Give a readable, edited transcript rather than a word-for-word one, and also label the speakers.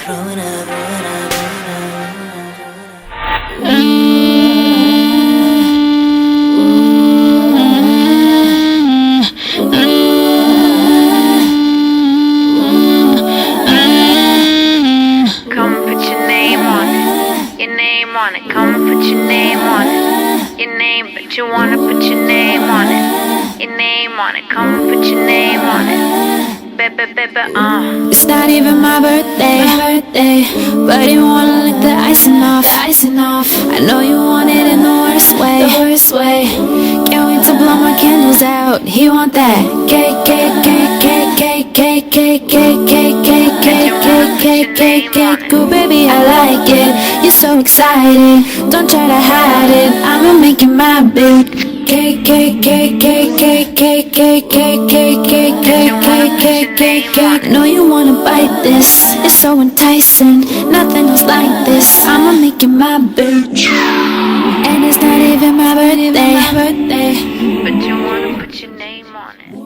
Speaker 1: Come put your name on it, your name on it. Come put your name on it, your name, but you wanna put your name on it, your name on it. Come put your name on it, baby, baby,
Speaker 2: It's not even my birthday, but you wanna lick the icing off, I know you want it in the worst way, Can't wait to blow my candles out. He want that cake, cake, cake, cake, cake, cake, cake, cake, cake, cake, cake, cake, cake, cake, cake. Ooh, baby, I like it. You're so excited. Don't try to hide it. I'ma make you my bitch. Cake, cake, cake, cake, cake, cake, cake, cake, cake, cake, cake, cake, cake, cake, cake. Know you wanna bite this. It's so enticing. Nothing else like this. I'ma make you my bitch. And it's not even my birthday.
Speaker 1: but you wanna put your name on it.